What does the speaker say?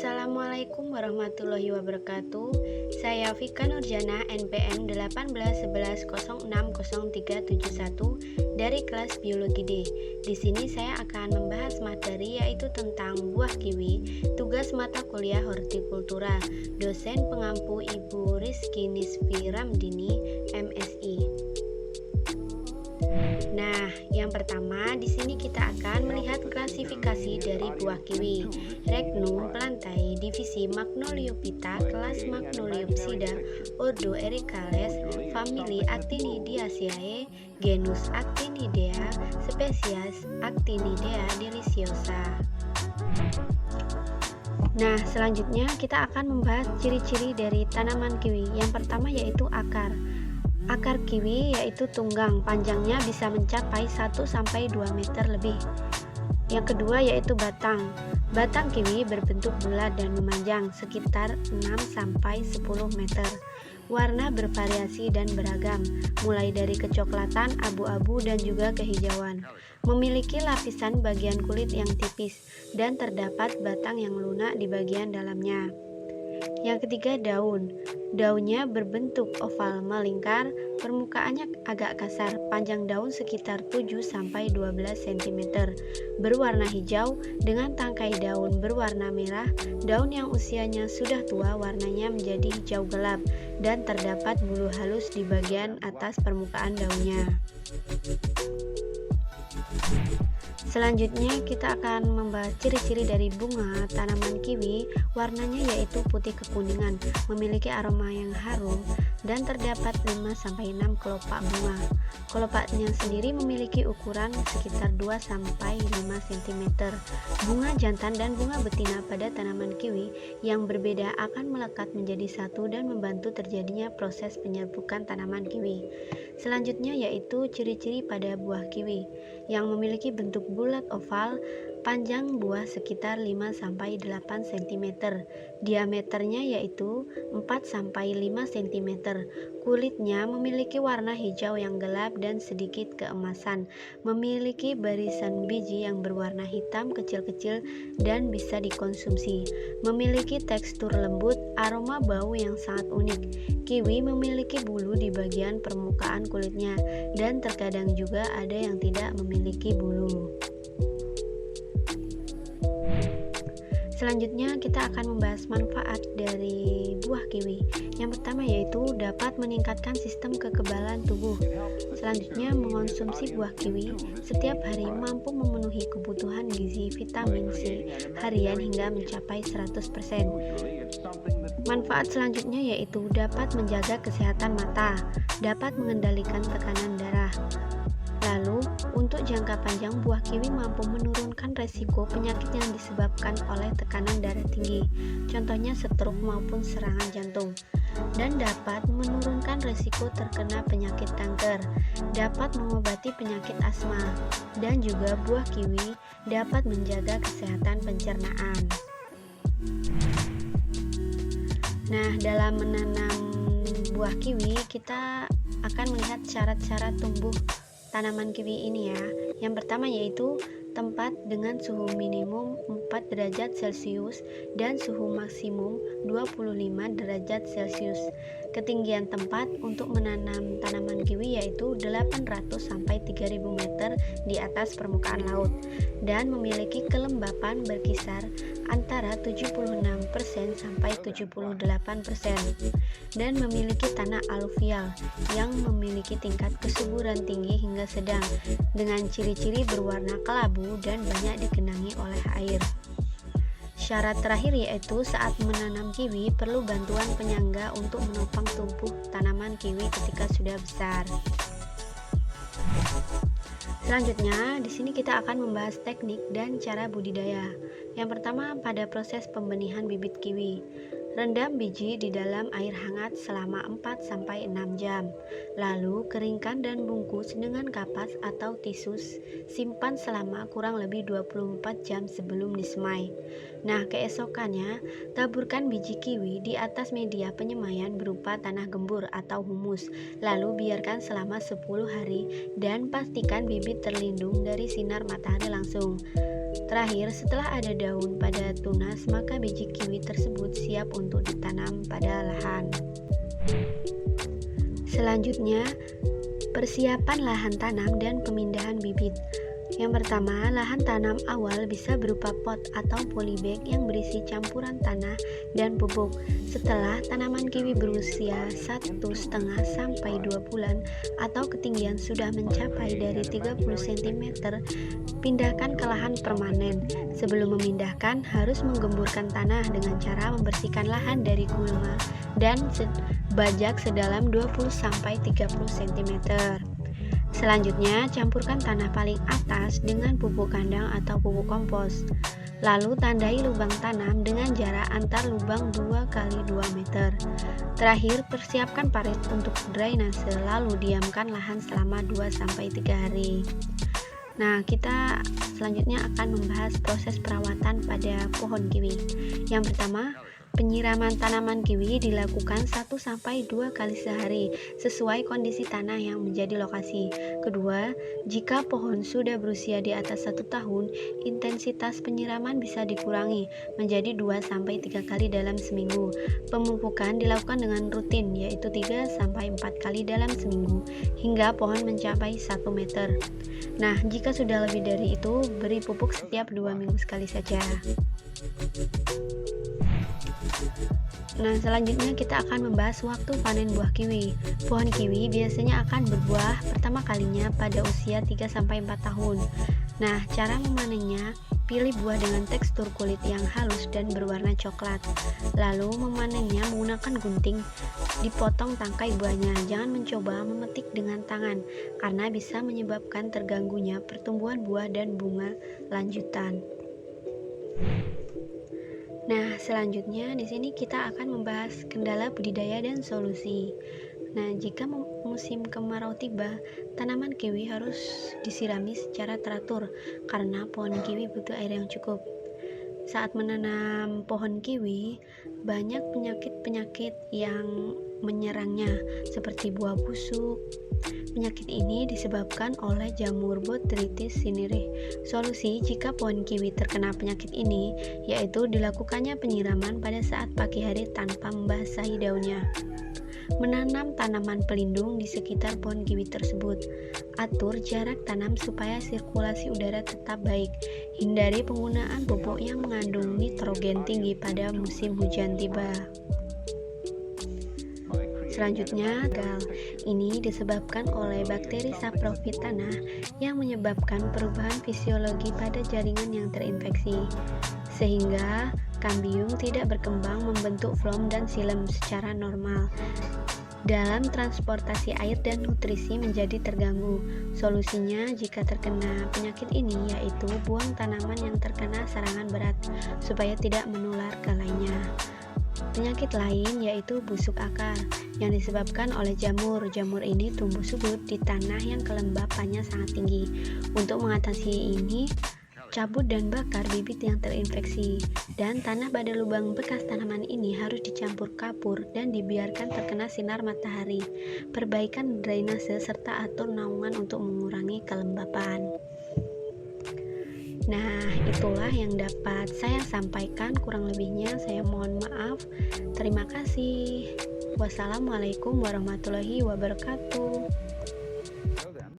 Assalamualaikum warahmatullahi wabarakatuh. Saya Vika Nurjana, NPM 1811060371 dari kelas Biologi D. Di sini saya akan membahas materi yaitu tentang buah kiwi, tugas mata kuliah hortikultura. Dosen pengampu Ibu Rizky Nisfi Ramdini, MSI. Nah, yang pertama di sini kita akan melihat klasifikasi dari buah kiwi. Regnum plantae, divisi Magnoliophyta, kelas Magnoliopsida, ordo Ericales, famili Actinidiaceae, genus Actinidea, spesies Actinidea deliciosa. Nah, selanjutnya kita akan membahas ciri-ciri dari tanaman kiwi. Yang pertama yaitu akar. Akar kiwi yaitu tunggang, panjangnya bisa mencapai 1-2 meter lebih. Yang kedua yaitu batang. Batang kiwi berbentuk bulat dan memanjang sekitar 6-10 meter. Warna bervariasi dan beragam, mulai dari kecoklatan, abu-abu, dan juga kehijauan. Memiliki lapisan bagian kulit yang tipis dan terdapat batang yang lunak di bagian dalamnya. Yang ketiga daun. Daunnya berbentuk oval melingkar, permukaannya agak kasar, panjang daun sekitar 7-12 cm. Berwarna hijau dengan tangkai daun berwarna merah. Daun yang usianya sudah tua warnanya menjadi hijau gelap dan terdapat bulu halus di bagian atas permukaan daunnya. Selanjutnya kita akan membahas ciri-ciri dari bunga tanaman kiwi. Warnanya yaitu putih kekuningan, memiliki aroma yang harum dan terdapat 5-6 kelopak bunga. Kelopaknya sendiri memiliki ukuran sekitar 2-5 cm. Bunga jantan dan bunga betina pada tanaman kiwi yang berbeda akan melekat menjadi satu dan membantu terjadinya proses penyerbukan tanaman kiwi. Selanjutnya yaitu ciri-ciri pada buah kiwi yang memiliki bentuk bulat oval, panjang buah sekitar 5-8 cm, diameternya yaitu 4-5 cm. Kulitnya memiliki warna hijau yang gelap dan sedikit keemasan, memiliki barisan biji yang berwarna hitam kecil-kecil dan bisa dikonsumsi, memiliki tekstur lembut, aroma bau yang sangat unik. Kiwi memiliki bulu di bagian permukaan kulitnya dan terkadang juga ada yang tidak memiliki bulu. Selanjutnya kita akan membahas manfaat dari buah kiwi. Yang pertama yaitu dapat meningkatkan sistem kekebalan tubuh. Selanjutnya mengonsumsi buah kiwi setiap hari mampu memenuhi kebutuhan gizi vitamin C harian hingga mencapai 100%. Manfaat selanjutnya yaitu dapat menjaga kesehatan mata, dapat mengendalikan tekanan darah. Lalu, untuk jangka panjang, buah kiwi mampu menurunkan resiko penyakit yang disebabkan oleh tekanan darah tinggi, contohnya stroke maupun serangan jantung, dan dapat menurunkan resiko terkena penyakit kanker, dapat mengobati penyakit asma, dan juga buah kiwi dapat menjaga kesehatan pencernaan. Nah, dalam menanam buah kiwi, kita akan melihat syarat-syarat tumbuh tanaman kiwi ini ya. Yang pertama yaitu tempat dengan suhu minimum 4 derajat Celcius dan suhu maksimum 25 derajat Celcius. Ketinggian tempat untuk menanam tanaman kiwi yaitu 800 sampai 3000 meter di atas permukaan laut dan memiliki kelembapan berkisar antara 76% sampai 78% dan memiliki tanah aluvial yang memiliki tingkat kesuburan tinggi hingga sedang dengan ciri-ciri berwarna kelabu dan banyak digenangi oleh air. Syarat terakhir yaitu saat menanam kiwi perlu bantuan penyangga untuk menopang tumbuh tanaman kiwi ketika sudah besar. Selanjutnya, di sini kita akan membahas teknik dan cara budidaya. Yang pertama, pada proses pembenihan bibit kiwi. Rendam biji di dalam air hangat selama 4-6 jam. Lalu keringkan dan bungkus dengan kapas atau tisu. Simpan selama kurang lebih 24 jam sebelum disemai. Nah, keesokannya taburkan biji kiwi di atas media penyemaian berupa tanah gembur atau humus. Lalu biarkan selama 10 hari dan pastikan bibit terlindung dari sinar matahari langsung. Terakhir, setelah ada daun pada tunas, maka biji kiwi tersebut siap untuk ditanam pada lahan. Selanjutnya, persiapan lahan tanam dan pemindahan bibit. Yang pertama, lahan tanam awal bisa berupa pot atau polybag yang berisi campuran tanah dan pupuk. Setelah tanaman kiwi berusia 1,5 sampai 2 bulan atau ketinggian sudah mencapai dari 30 cm, pindahkan ke lahan permanen. Sebelum memindahkan, harus menggemburkan tanah dengan cara membersihkan lahan dari gulma dan bajak sedalam 20 sampai 30 cm. Selanjutnya, campurkan tanah paling atas dengan pupuk kandang atau pupuk kompos. Lalu tandai lubang tanam dengan jarak antar lubang 2 kali 2 meter. Terakhir, persiapkan parit untuk drainase, lalu diamkan lahan selama 2 sampai 3 hari. Nah, kita selanjutnya akan membahas proses perawatan pada pohon kiwi. Yang pertama, penyiraman tanaman kiwi dilakukan 1 sampai 2 kali sehari sesuai kondisi tanah yang menjadi lokasi. Kedua, jika pohon sudah berusia di atas 1 tahun, intensitas penyiraman bisa dikurangi menjadi 2 sampai 3 kali dalam seminggu. Pemupukan dilakukan dengan rutin, yaitu 3 sampai 4 kali dalam seminggu hingga pohon mencapai 1 meter. Nah, jika sudah lebih dari itu, beri pupuk setiap 2 minggu sekali saja. Nah, selanjutnya kita akan membahas waktu panen buah kiwi. Pohon kiwi biasanya akan berbuah pertama kalinya pada usia 3 sampai 4 tahun. Nah, cara memanennya, pilih buah dengan tekstur kulit yang halus dan berwarna coklat. Lalu memanennya menggunakan gunting, dipotong tangkai buahnya. Jangan mencoba memetik dengan tangan karena bisa menyebabkan terganggunya pertumbuhan buah dan bunga lanjutan. Nah, selanjutnya di sini kita akan membahas kendala budidaya dan solusi. Nah, jika musim kemarau tiba, tanaman kiwi harus disirami secara teratur karena pohon kiwi butuh air yang cukup. Saat menanam pohon kiwi, banyak penyakit-penyakit yang menyerangnya seperti buah busuk. Penyakit ini disebabkan oleh jamur Botrytis cinerea. Solusi jika pohon kiwi terkena penyakit ini yaitu dilakukannya penyiraman pada saat pagi hari tanpa membasahi daunnya. Menanam tanaman pelindung di sekitar pohon kiwi tersebut. Atur jarak tanam supaya sirkulasi udara tetap baik. Hindari penggunaan pupuk yang mengandung nitrogen tinggi pada musim hujan tiba. Selanjutnya, gagal. Ini disebabkan oleh bakteri saprofit tanah yang menyebabkan perubahan fisiologi pada jaringan yang terinfeksi, sehingga kambium tidak berkembang membentuk floem dan xilem secara normal. Dalam transportasi air dan nutrisi menjadi terganggu. Solusinya jika terkena penyakit ini yaitu buang tanaman yang terkena serangan berat supaya tidak menular ke lainnya. Penyakit lain yaitu busuk akar yang disebabkan oleh jamur. Jamur ini tumbuh subur di tanah yang kelembapannya sangat tinggi. Untuk mengatasi ini, cabut dan bakar bibit yang terinfeksi, dan tanah pada lubang bekas tanaman ini harus dicampur kapur dan dibiarkan terkena sinar matahari. Perbaikan drainase serta atur naungan untuk mengurangi kelembapan. Nah, itulah yang dapat saya sampaikan, kurang lebihnya saya mohon maaf. Terima kasih. Wassalamualaikum warahmatullahi wabarakatuh.